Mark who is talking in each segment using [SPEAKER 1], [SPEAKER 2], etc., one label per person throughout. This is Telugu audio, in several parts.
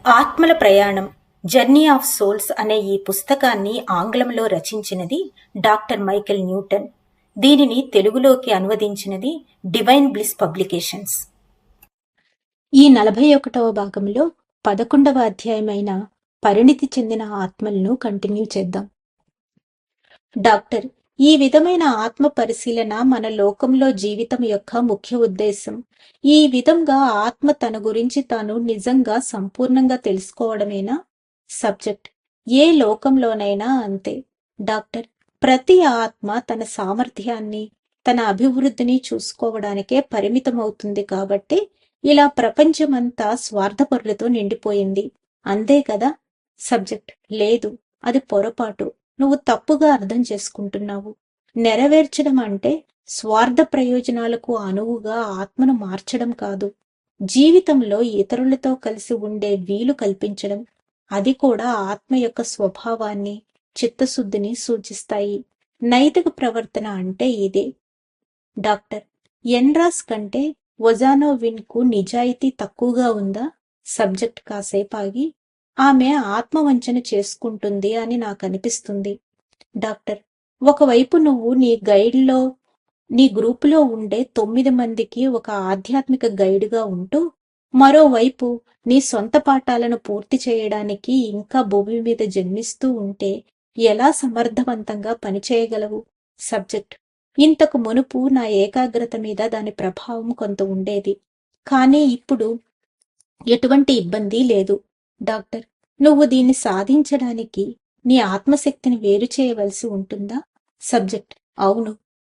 [SPEAKER 1] ఆత్మల ప్రయాణం జర్నీ ఆఫ్ సోల్స్ అనే ఈ పుస్తకాన్ని ఆంగ్లంలో రచించినది డాక్టర్ మైకేల్ న్యూటన్. దీనిని తెలుగులోకి అనువదించినది డివైన్ బ్లిస్ పబ్లికేషన్స్. ఈ 41వ భాగంలో 11వ అధ్యాయమైన పరిణితి చెందిన ఆత్మలను కంటిన్యూ చేద్దాం. డాక్టర్, ఈ విధమైన ఆత్మ పరిశీలన మన లోకంలో జీవితం యొక్క ముఖ్య ఉద్దేశం. ఈ విధంగా ఆత్మ తన గురించి తాను నిజంగా సంపూర్ణంగా తెలుసుకోవడమేనా? సబ్జెక్ట్: ఏ లోకంలోనైనా అంతే. డాక్టర్, ప్రతి ఆత్మ తన సామర్థ్యాన్ని, తన అభివృద్ధిని చూసుకోవడానికే పరిమితమవుతుంది కాబట్టి ఇలా ప్రపంచమంతా స్వార్థపరులతో నిండిపోయింది, అంతే కదా? సబ్జెక్ట్: లేదు, అది పొరపాటు. నువ్వు తప్పుగా అర్థం చేసుకుంటున్నావు. నెరవేర్చడం అంటే స్వార్థ ప్రయోజనాలకు అనువుగా ఆత్మను మార్చడం కాదు. జీవితంలో ఇతరులతో కలిసి ఉండే వీలు కల్పించడం, అది కూడా ఆత్మ యొక్క స్వభావాన్ని, చిత్తశుద్ధిని సూచిస్తాయి. నైతిక ప్రవర్తన అంటే ఇదే. డాక్టర్, ఎన్రాస్ కంటే వజానోవిన్ కు నిజాయితీ తక్కువగా ఉందా? సబ్జెక్ట్ కాసేపు ఆగి, ఆమె ఆత్మవంచన చేసుకుంటుంది అని నాకు అనిపిస్తుంది. డాక్టర్, ఒకవైపు నువ్వు నీ గ్రూపులో ఉండే 9 మందికి ఒక ఆధ్యాత్మిక గైడుగా ఉంటూ, మరోవైపు నీ సొంత పాఠాలను పూర్తి చేయడానికి ఇంకా భూమి మీద జన్మిస్తూ ఉంటే ఎలా సమర్థవంతంగా పనిచేయగలవు? సబ్జెక్ట్: ఇంతకు మునుపు నా ఏకాగ్రత మీద దాని ప్రభావం కొంత ఉండేది, కానీ ఇప్పుడు ఎటువంటి ఇబ్బంది లేదు. డాక్టర్, నువ్వు దీన్ని సాధించడానికి నీ ఆత్మశక్తిని వేరు చేయవలసి ఉంటుందా? సబ్జెక్ట్: అవును.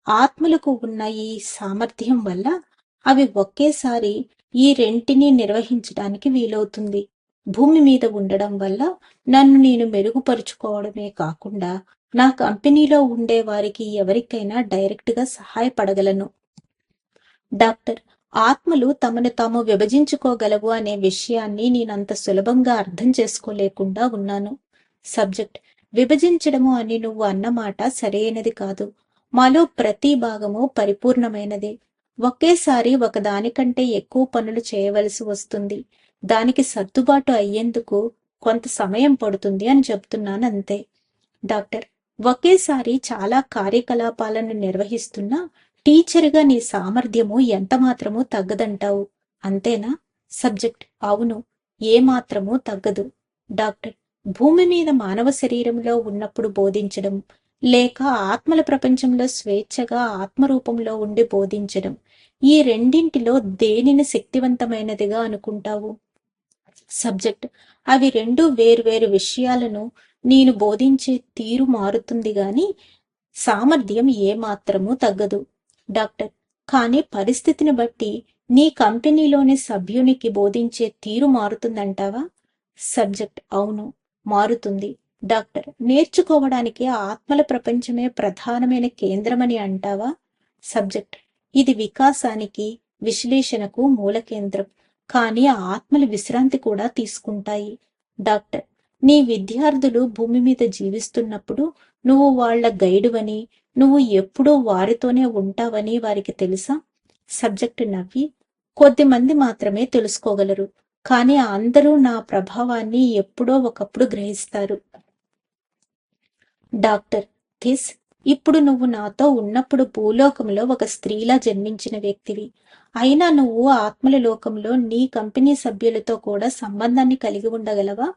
[SPEAKER 1] ఆత్మలకు ఉన్న ఈ సామర్థ్యం వల్ల అవి ఒకేసారి ఈ రెంటిని నిర్వహించడానికి వీలవుతుంది. భూమి మీద ఉండడం వల్ల నన్ను నేను మెరుగుపరుచుకోవడమే కాకుండా నా కంపెనీలో ఉండే వారికి ఎవరికైనా డైరెక్ట్గా సహాయపడగలను. డాక్టర్, ఆత్మలు తమను తాము విభజించుకోగలవు అనే విషయాన్ని నేనంత సులభంగా అర్థం చేసుకోలేకుండా ఉన్నాను. సబ్జెక్ట్: విభజించడము అని నువ్వు అన్నమాట సరైనది కాదు. మాలో ప్రతి భాగము పరిపూర్ణమైనదే. ఒకేసారి ఒకదానికంటే ఎక్కువ పనులు చేయవలసి వస్తుంది. దానికి సర్దుబాటు అయ్యేందుకు కొంత సమయం పడుతుంది అని చెప్తున్నాను, అంతే. డాక్టర్, ఒకేసారి చాలా కార్యకలాపాలను నిర్వహిస్తున్న టీచర్గా నీ సామర్థ్యము ఎంత మాత్రమూ తగ్గదంటావు, అంతేనా? సబ్జెక్ట్: అవును, ఏమాత్రమూ తగ్గదు. డాక్టర్, భూమి మీద మానవ శరీరంలో ఉన్నప్పుడు బోధించడం, లేక ఆత్మల ప్రపంచంలో స్వేచ్ఛగా ఆత్మరూపంలో ఉండి బోధించడం, ఈ రెండింటిలో దేనిని శక్తివంతమైనదిగా అనుకుంటావు? సబ్జెక్ట్: అవి రెండు వేర్వేరు విషయాలను నేను బోధించే తీరు మారుతుంది గాని సామర్థ్యం ఏమాత్రమూ తగ్గదు. డాక్టర్, కానీ పరిస్థితిని బట్టి నీ కంపెనీలోని సభ్యునికి బోధించే తీరు మారుతుందంటావా? సబ్జెక్ట్: అవును, మారుతుంది. డాక్టర్, నేర్చుకోవడానికి ఆత్మల ప్రపంచమే ప్రధానమైన కేంద్రమని అంటావా? సబ్జెక్ట్: ఇది వికాసానికి, విశ్లేషణకు మూల కేంద్రం, కానీ ఆత్మలు విశ్రాంతి కూడా తీసుకుంటాయి. డాక్టర్, నీ విద్యార్థులు భూమి మీద జీవిస్తున్నప్పుడు నువ్వు వాళ్ల గైడువని, నువ్వు ఎప్పుడూ వారితోనే ఉంటావని వారికి తెలుసా? సబ్జెక్ట్ నవ్వి, కొద్దిమంది మాత్రమే తెలుసుకోగలరు, కానీ అందరూ నా ప్రభావాన్ని ఎప్పుడో ఒకప్పుడు గ్రహిస్తారు. డాక్టర్, థిస్, ఇప్పుడు నువ్వు నాతో ఉన్నప్పుడు భూలోకంలో ఒక స్త్రీలా జన్మించిన వ్యక్తివి. అయినా నువ్వు ఆత్మల లోకంలో నీ కంపెనీ సభ్యులతో కూడా సంబంధాన్ని కలిగి ఉండగలవా?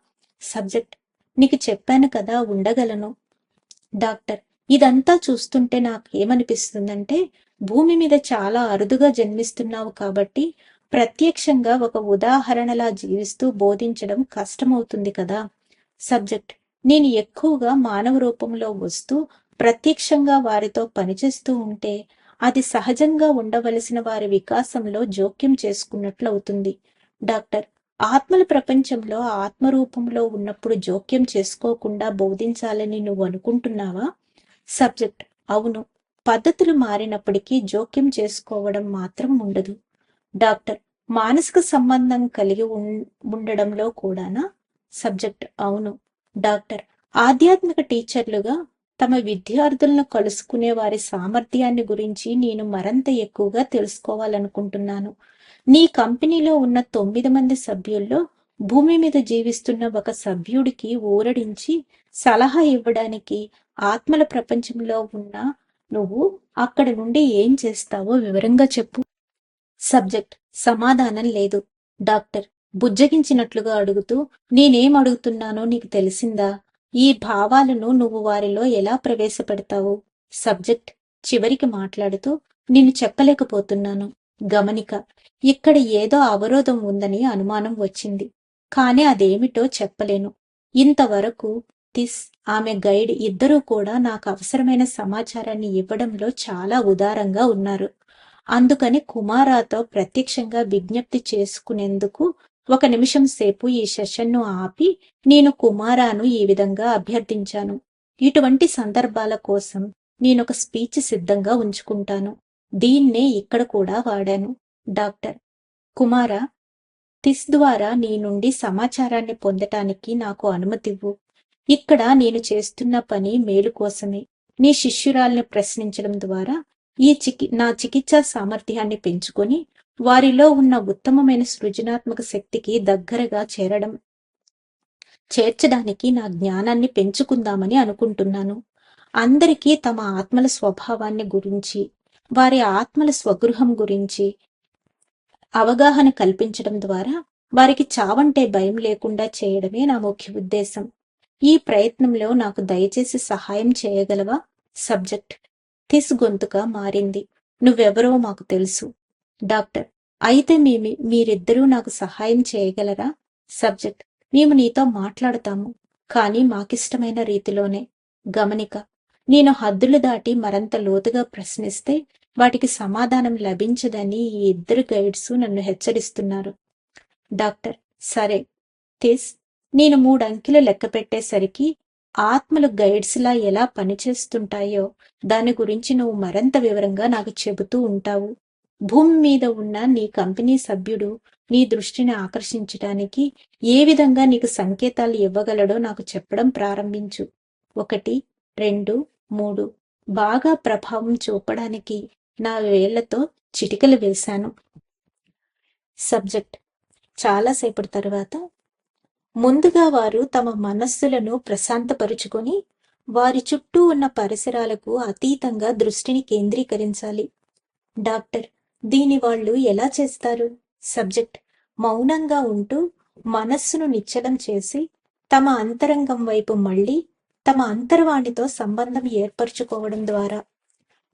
[SPEAKER 1] సబ్జెక్ట్: నీకు చెప్పాను కదా, ఉండగలను. డాక్టర్, ఇదంతా చూస్తుంటే నాకేమనిపిస్తుందంటే, భూమి మీద చాలా అరుదుగా జన్మిస్తున్నావు కాబట్టి ప్రత్యక్షంగా ఒక ఉదాహరణలా జీవిస్తూ బోధించడం కష్టమవుతుంది కదా. సబ్జెక్ట్: నేను ఎక్కువగా మానవ రూపంలో వస్తూ ప్రత్యక్షంగా వారితో పనిచేస్తూ ఉంటే అది సహజంగా ఉండవలసిన వారి వికాసంలో జోక్యం చేసుకున్నట్లు అవుతుంది. డాక్టర్, ఆత్మల ప్రపంచంలో ఆత్మరూపంలో ఉన్నప్పుడు జోక్యం చేసుకోకుండా బోధించాలని నువ్వు అనుకుంటున్నావా? సబ్జెక్ట్: అవును, పద్ధతులు మారినప్పటికీ జోక్యం చేసుకోవడం మాత్రం ఉండదు. డాక్టర్, మానసిక సంబంధం కలిగి ఉండడంలో కూడానా? సబ్జెక్ట్: అవును. డాక్టర్, ఆధ్యాత్మిక టీచర్లుగా తమ విద్యార్థులను కలుసుకునే వారి సామర్థ్యాన్ని గురించి నేను మరింత ఎక్కువగా తెలుసుకోవాలనుకుంటున్నాను. నీ కంపెనీలో ఉన్న 9 మంది సభ్యుల్లో భూమి మీద జీవిస్తున్న ఒక సభ్యుడికి ఊరడించి సలహా ఇవ్వడానికి ఆత్మల ప్రపంచంలో ఉన్న నువ్వు అక్కడ నుండి ఏం చేస్తావో వివరంగా చెప్పు. సబ్జెక్ట్: సమాధానం లేదు. డాక్టర్ బుజ్జగించినట్లుగా అడుగుతూ, నేనేం అడుగుతున్నానో నీకు తెలిసిందా? ఈ భావాలను నువ్వు వారిలో ఎలా ప్రవేశపెడతావు? సబ్జెక్ట్ చివరికి మాట్లాడుతూ, నేను చెప్పలేకపోతున్నాను. గమనిక: ఇక్కడ ఏదో అవరోధం ఉందని అనుమానం వచ్చింది, కానీ అదేమిటో చెప్పలేను. ఇంతవరకు తిస్, ఆమె గైడ్ ఇద్దరూ కూడా నాకు అవసరమైన సమాచారాన్ని ఇవ్వడంలో చాలా ఉదారంగా ఉన్నారు. అందుకని కుమారాతో ప్రత్యక్షంగా విజ్ఞప్తి చేసుకునేందుకు 1 నిమిషం సేపు ఈ సెషన్ను ఆపి నేను కుమారాను ఈ విధంగా అభ్యర్థించాను. ఇటువంటి సందర్భాల కోసం నేనొక స్పీచ్ సిద్ధంగా ఉంచుకుంటాను. దీన్నే ఇక్కడ కూడా వాడాను. డాక్టర్: కుమారా, తిస్ ద్వారా నీ నుండి సమాచారాన్ని పొందటానికి నాకు అనుమతివ్వు. ఇక్కడ నేను చేస్తున్న పని మేలు కోసమే. నీ శిష్యురాల్ని ప్రశ్నించడం ద్వారా నా చికిత్సా సామర్థ్యాన్ని పెంచుకొని వారిలో ఉన్న ఉత్తమమైన సృజనాత్మక శక్తికి దగ్గరగా చేర్చడానికి నా జ్ఞానాన్ని పెంచుకుందామని అనుకుంటున్నాను. అందరికీ తమ ఆత్మల స్వభావాన్ని గురించి, వారి ఆత్మల స్వగృహం గురించి అవగాహన కల్పించడం ద్వారా వారికి చావంటే భయం లేకుండా చేయడమే నా ముఖ్య ఉద్దేశం. ఈ ప్రయత్నంలో నాకు దయచేసి సహాయం చేయగలవా? సబ్జెక్ట్: తిస్ గొంతుక మారింది. నువ్వెవరో మాకు తెలుసు. డాక్టర్: అయితే మీరిద్దరూ నాకు సహాయం చేయగలరా? సబ్జెక్ట్: మేము నీతో మాట్లాడతాము, కానీ మాకిష్టమైన రీతిలోనే. గమనిక: నేను హద్దులు దాటి మరంత లోతుగా ప్రశ్నిస్తే వాటికి సమాధానం లభించదని ఈ ఇద్దరు గైడ్స్ నన్ను హెచ్చరిస్తున్నారు. డాక్టర్: సరే తిస్, నేను 3 అంకెలు లెక్క పెట్టేసరికి ఆత్మలు గైడ్స్లా ఎలా పనిచేస్తుంటాయో దాని గురించి నువ్వు మరింత వివరంగా నాకు చెబుతూ ఉంటావు. భూమి మీద ఉన్న నీ కంపెనీ సభ్యుడు నీ దృష్టిని ఆకర్షించడానికి ఏ విధంగా నీకు సంకేతాలు ఇవ్వగలడో నాకు చెప్పడం ప్రారంభించు. 1, 2, 3 బాగా ప్రభావం చూపడానికి నా వేళ్లతో చిటికలు వేశాను. సబ్జెక్ట్: చాలాసేపటి తరువాత, ముందుగా వారు తమ మనస్సులను ప్రశాంతపరుచుకొని వారి చుట్టూ ఉన్న పరిసరాలకు అతీతంగా దృష్టిని కేంద్రీకరించాలి. డాక్టర్: దీని వాళ్ళు ఎలా చేస్తారు? సబ్జెక్ట్: మౌనంగా ఉంటూ మనస్సును నిశ్చలం చేసి తమ అంతరంగం వైపు మళ్ళీ తమ అంతర్వాణితో సంబంధం ఏర్పరచుకోవడం ద్వారా.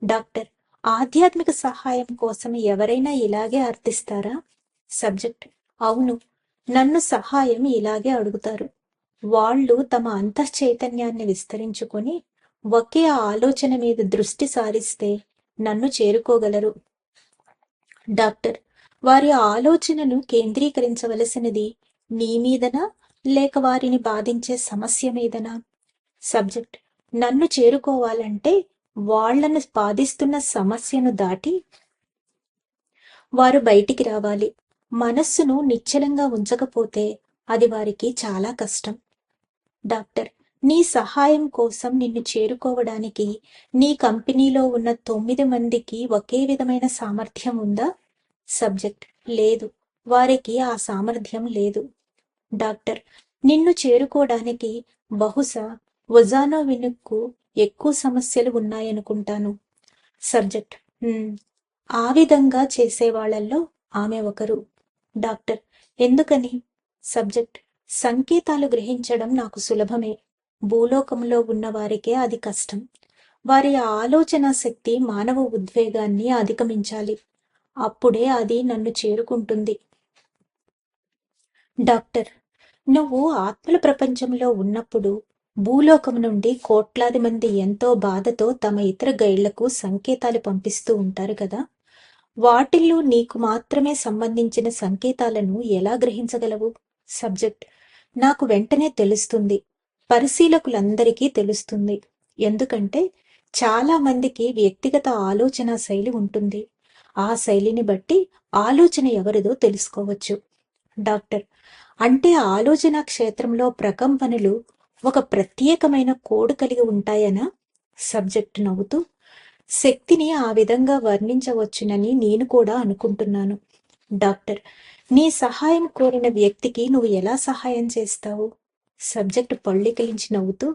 [SPEAKER 1] డాక్టర్: ఆధ్యాత్మిక సహాయం కోసం ఎవరైనా ఇలాగే అర్థిస్తారా? సబ్జెక్ట్: అవును, నన్ను సహాయం ఇలాగే అడుగుతారు. వాళ్ళు తమ అంతఃచైతన్యాన్ని విస్తరించుకొని ఒకే ఆలోచన మీద దృష్టి సారిస్తే నన్ను చేరుకోగలరు. డాక్టర్: వారి ఆలోచనను కేంద్రీకరించవలసినది నీ మీదనా లేక వారిని బాధించే సమస్య మీదనా? సబ్జెక్ట్: నన్ను చేరుకోవాలంటే వాళ్లను బాధిస్తున్న సమస్యను దాటి వారు బయటికి రావాలి. మనస్సును నిశ్చలంగా ఉంచకపోతే అది వారికి చాలా కష్టం. డాక్టర్: నీ సహాయం కోసం నిన్ను చేరుకోవడానికి నీ కంపెనీలో ఉన్న 9 మందికి ఒకే విధమైన సామర్థ్యం ఉందా? సబ్జెక్ట్: లేదు, వారికి ఆ సామర్థ్యం లేదు. డాక్టర్: నిన్ను చేరుకోవడానికి బహుశా ఒజానోవిన్కు ఎక్కువ సమస్యలు ఉన్నాయనుకుంటాను. సబ్జెక్ట్: ఆ విధంగా చేసేవాళ్లలో ఆమె ఒకరు. డాక్టర్: ఎందుకని? సబ్జెక్ట్: సంకేతాలు గ్రహించడం నాకు సులభమే. భూలోకంలో ఉన్న వారికే అది కష్టం. వారి ఆలోచన శక్తి మానవ ఉద్వేగాన్ని అధిగమించాలి. అప్పుడే అది నన్ను చేరుకుంటుంది. డాక్టర్: నువ్వు ఆత్మల ప్రపంచంలో ఉన్నప్పుడు భూలోకం నుండి కోట్లాది మంది ఎంతో బాధతో తమ ఇతర గైడ్లకు సంకేతాలు పంపిస్తూ ఉంటారు కదా, వాటిల్లో నీకు మాత్రమే సంబంధించిన సంకేతాలను ఎలా గ్రహించగలవు? సబ్జెక్ట్: నాకు వెంటనే తెలుస్తుంది. పరిశీలకులందరికీ తెలుస్తుంది. ఎందుకంటే చాలా మందికి వ్యక్తిగత ఆలోచన శైలి ఉంటుంది. ఆ శైలిని బట్టి ఆలోచన ఎవరిదో తెలుసుకోవచ్చు. డాక్టర్: అంటే ఆలోచన క్షేత్రంలో ప్రకంపనలు ఒక ప్రత్యేకమైన కోడ్ కలిగి ఉంటాయనా? సబ్జెక్ట్ నవ్వుతూ: శక్తిని ఆ విధంగా వర్ణించవచ్చునని నేను కూడా అనుకుంటున్నాను. డాక్టర్: నీ సహాయం కోరిన వ్యక్తికి నువ్వు ఎలా సహాయం చేస్తావు? సబ్జెక్ట్ పళ్ళికిలించి నవ్వుతూ,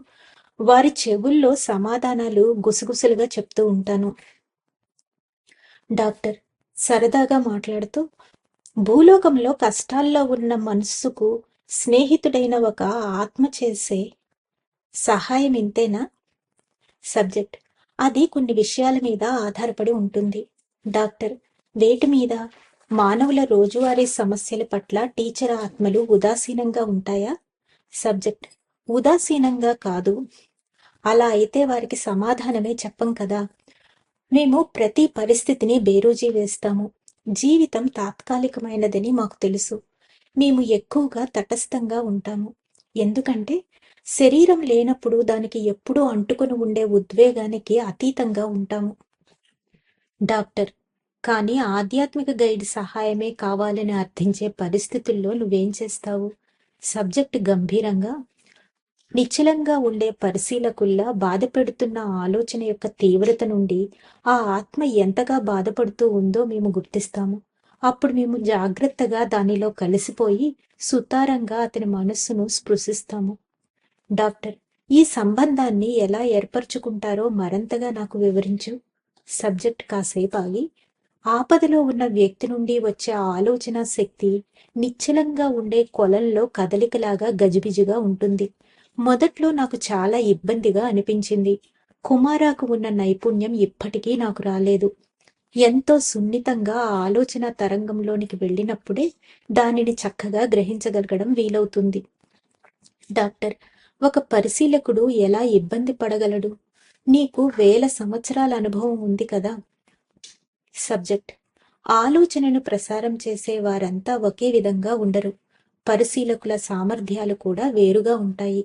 [SPEAKER 1] వారి చెవుల్లో సమాధానాలు గుసగుసలుగా చెప్తూ ఉంటాను. డాక్టర్ సరదాగా మాట్లాడుతూ, భూలోకంలో కష్టాల్లో ఉన్న మనస్సుకు స్నేహితుడైన ఒక ఆత్మ చేసే సహాయం ఇంతేనా? సబ్జెక్ట్ అది కొన్ని విషయాల మీద ఆధారపడి ఉంటుంది. డాక్టర్ వేటి మీద? మానవుల రోజువారీ సమస్యల పట్ల టీచర్ ఆత్మలు ఉదాసీనంగా ఉంటాయా? సబ్జెక్ట్ ఉదాసీనంగా కాదు. అలా అయితే వారికి సమాధానమే చెప్పం కదా. మేము ప్రతి పరిస్థితిని బేరోజీ వేస్తాము. జీవితం తాత్కాలికమైనదని మాకు తెలుసు. మేము ఎక్కువగా తటస్థంగా ఉంటాము. ఎందుకంటే శరీరం లేనప్పుడు దానికి ఎప్పుడూ అంటుకొని ఉండే ఉద్వేగానికి అతీతంగా ఉంటాము. డాక్టర్ కానీ ఆధ్యాత్మిక గైడ్ సహాయమే కావాలని అర్థించే పరిస్థితుల్లో నువ్వేం చేస్తావు? సబ్జెక్ట్ గంభీరంగా, నిశ్చలంగా ఉండే పరిశీలకుల్లా బాధపెడుతున్న ఆలోచన యొక్క తీవ్రత నుండి ఆ ఆత్మ ఎంతగా బాధపడుతూ ఉందో మేము గుర్తిస్తాము. అప్పుడు మేము జాగ్రత్తగా దానిలో కలిసిపోయి సుతారంగా అతని మనస్సును స్పృశిస్తాము. డాక్టర్ ఈ సంబంధాన్ని ఎలా ఏర్పరచుకుంటారో మరింతగా నాకు వివరించు. సబ్జెక్ట్ కాసేపు ఆగి, ఆపదలో ఉన్న వ్యక్తి నుండి వచ్చే ఆలోచన శక్తి నిశ్చలంగా ఉండే కొలంలో కదలికలాగా గజిబిజిగా ఉంటుంది. మొదట్లో నాకు చాలా ఇబ్బందిగా అనిపించింది. కుమారాకు ఉన్న నైపుణ్యం ఇప్పటికీ నాకు రాలేదు. ఎంతో సున్నితంగా ఆ ఆలోచన తరంగంలోనికి వెళ్ళినప్పుడే దానిని చక్కగా గ్రహించగలగడం వీలవుతుంది. డాక్టర్ ఒక పరిశీలకుడు ఎలా ఇబ్బంది పడగలడు? నీకు 1000 సంవత్సరాల అనుభవం ఉంది కదా. సబ్జెక్ట్ ఆలోచనను ప్రసారం చేసే వారంతా ఒకే విధంగా ఉండరు. పరిశీలకుల సామర్థ్యాలు కూడా వేరుగా ఉంటాయి.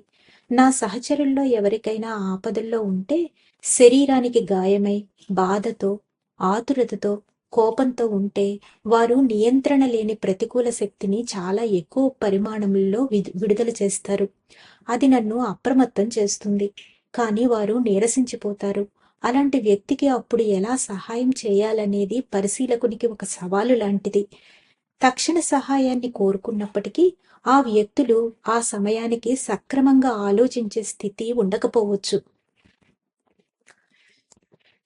[SPEAKER 1] నా సహచరుల్లో ఎవరికైనా ఆపదల్లో ఉంటే శరీరానికి గాయమై బాధతో, ఆతురతతో, కోపంతో ఉంటే వారు నియంత్రణ లేని ప్రతికూల శక్తిని చాలా ఎక్కువ పరిమాణంలో విడుదల చేస్తారు. అది నన్ను అప్రమత్తం చేస్తుంది. కానీ వారు నీరసించిపోతారు. అలాంటి వ్యక్తికి అప్పుడు ఎలా సహాయం చేయాలనేది పరిశీలకునికి ఒక సవాలు లాంటిది. తక్షణ సహాయాన్ని కోరుకున్నప్పటికీ ఆ వ్యక్తులు ఆ సమయానికి సక్రమంగా ఆలోచించే స్థితి ఉండకపోవచ్చు.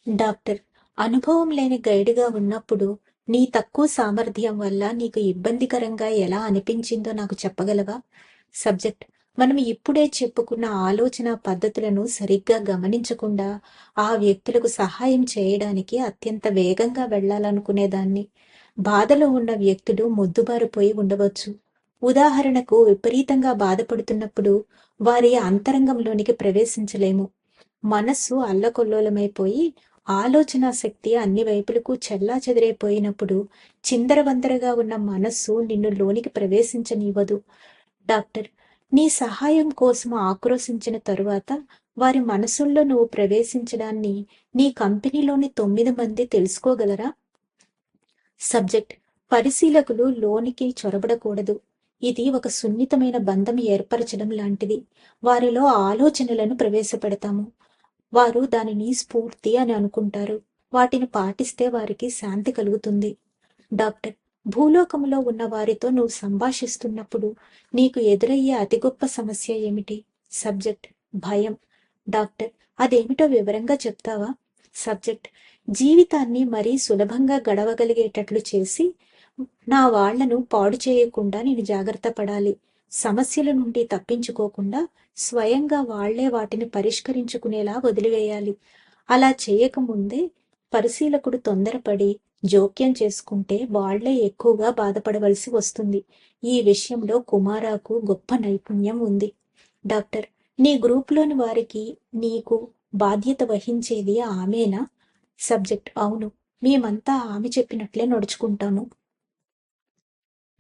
[SPEAKER 1] డాక్టర్ అనుభవం లేని గైడ్గా ఉన్నప్పుడు నీ తక్కువ సామర్థ్యం వల్ల నీకు ఇబ్బందికరంగా ఎలా అనిపించిందో నాకు చెప్పగలవా? సబ్జెక్ట్ మనం ఇప్పుడే చెప్పుకున్న ఆలోచన పద్ధతులను సరిగ్గా గమనించకుండా ఆ వ్యక్తులకు సహాయం చేయడానికి అత్యంత వేగంగా వెళ్లాలనుకునేదాన్ని. బాధలో ఉన్న వ్యక్తులు మొద్దుబారిపోయి ఉండవచ్చు. ఉదాహరణకు విపరీతంగా బాధపడుతున్నప్పుడు వారి అంతరంగంలోనికి ప్రవేశించలేము. మనస్సు అల్లకొల్లోలమైపోయి ఆలోచన శక్తి అన్ని వైపులకు చెల్లా చెదిరైపోయినప్పుడు చిందరవందరగా ఉన్న మనస్సు నిన్ను లోనికి ప్రవేశించనివ్వదు. డాక్టర్ నీ సహాయం కోసం ఆక్రోశించిన తరువాత వారి మనసుల్లో నువ్వు ప్రవేశించడాన్ని నీ కంపెనీలోని 9 మంది తెలుసుకోగలరా? సబ్జెక్ట్ పరిశీలకులు లోనికి చొరబడకూడదు. ఇది ఒక సున్నితమైన బంధం ఏర్పరచడం లాంటిది. వారిలో ఆలోచనలను ప్రవేశపెడతాము. వారు దానిని స్ఫూర్తి అని అనుకుంటారు. వాటిని పాటిస్తే వారికి శాంతి కలుగుతుంది. డాక్టర్ భూలోకంలో ఉన్న వారితో నువ్వు సంభాషిస్తున్నప్పుడు నీకు ఎదురయ్యే అతి గొప్ప సమస్య ఏమిటి? సబ్జెక్ట్ భయం. డాక్టర్ అదేమిటో వివరంగా చెప్తావా? సబ్జెక్ట్ జీవితాన్ని మరీ సులభంగా గడవగలిగేటట్లు చేసి నా వాళ్లను పాడు చేయకుండా నేను జాగ్రత్త పడాలి. సమస్యల నుండి తప్పించుకోకుండా స్వయంగా వాళ్లే వాటిని పరిష్కరించుకునేలా వదిలివేయాలి. అలా చేయకముందే పరిశీలకుడు తొందరపడి జోక్యం చేసుకుంటే వాళ్లే ఎక్కువగా బాధపడవలసి వస్తుంది. ఈ విషయంలో కుమారాకు గొప్ప నైపుణ్యం ఉంది. డాక్టర్ నీ గ్రూపులోని వారికి నీకు బాధ్యత వహించేది ఆమెనా? సబ్జెక్ట్ అవును. మేమంతా ఆమె చెప్పినట్లే నడుచుకుంటాము.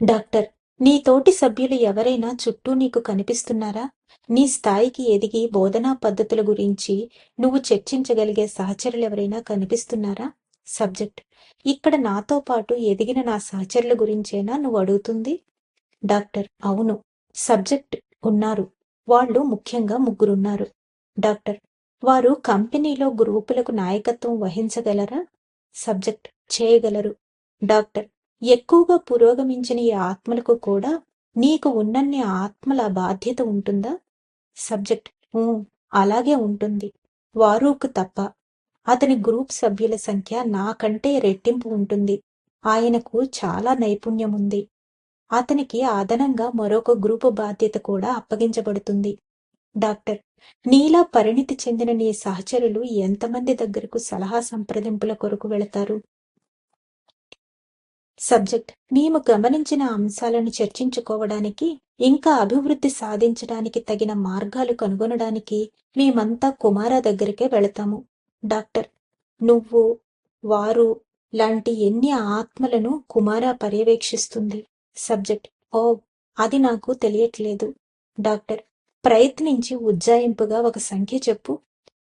[SPEAKER 1] డాక్టర్ నీ తోటి సభ్యులు ఎవరైనా చుట్టూ నీకు కనిపిస్తున్నారా? నీ స్థాయికి ఎదిగి బోధనా పద్ధతుల గురించి నువ్వు చర్చించగలిగే సహచరులు ఎవరైనా కనిపిస్తున్నారా? సబ్జెక్ట్ ఇక్కడ నాతో పాటు ఎదిగిన నా సహచరుల గురించేనా నువ్వు అడుగుతుంది? డాక్టర్ అవును. సబ్జెక్ట్ ఉన్నారు. వాళ్ళు ముఖ్యంగా 3 ఉన్నారు. డాక్టర్ వారు కంపెనీలో గ్రూపులకు నాయకత్వం వహించగలరా? సబ్జెక్ట్ చేయగలరు. డాక్టర్ ఎక్కువగా పురోగమించిన ఈ ఆత్మలకు కూడా నీకు ఉన్నన్ని ఆత్మల బాధ్యత ఉంటుందా? సబ్జెక్ట్: అలాగే ఉంటుంది. వారూకు తప్ప. అతని గ్రూప్ సభ్యుల సంఖ్య నాకంటే రెట్టింపు ఉంటుంది. ఆయనకు చాలా నైపుణ్యం ఉంది. అతనికి అదనంగా మరొక గ్రూపు బాధ్యత కూడా అప్పగించబడుతుంది. డాక్టర్: నీలా పరిణితి చెందిన నీ సహచరులు ఎంతమంది దగ్గరకు సలహా సంప్రదింపుల కొరకు వెళతారు? సబ్జెక్ట్: మేము గమనించిన అంశాలను చర్చించుకోవడానికి, ఇంకా అభివృద్ధి సాధించడానికి తగిన మార్గాలు కనుగొనడానికి మేమంతా కుమారా దగ్గరికే వెళతాము. డాక్టర్: నువ్వు, వారు లాంటి ఎన్ని ఆత్మలను కుమారా పర్యవేక్షిస్తుంది? సబ్జెక్ట్: అది నాకు తెలియట్లేదు. డాక్టర్: ప్రయత్నించి ఉజ్జాయింపుగా ఒక సంఖ్య చెప్పు.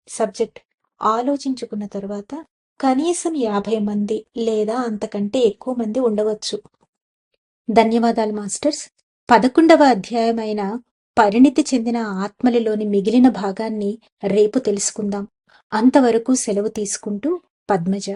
[SPEAKER 1] సబ్జెక్ట్ ఆలోచించుకున్న తరువాత కనీసం 50 మంది లేదా అంతకంటే ఎక్కువ మంది ఉండవచ్చు. ధన్యవాదాలు మాస్టర్స్. 11వ అధ్యాయమైన పరిణితి చెందిన ఆత్మలలోని మిగిలిన భాగాన్ని రేపు తెలుసుకుందాం. అంతవరకు సెలవు తీసుకుంటూ పద్మజ.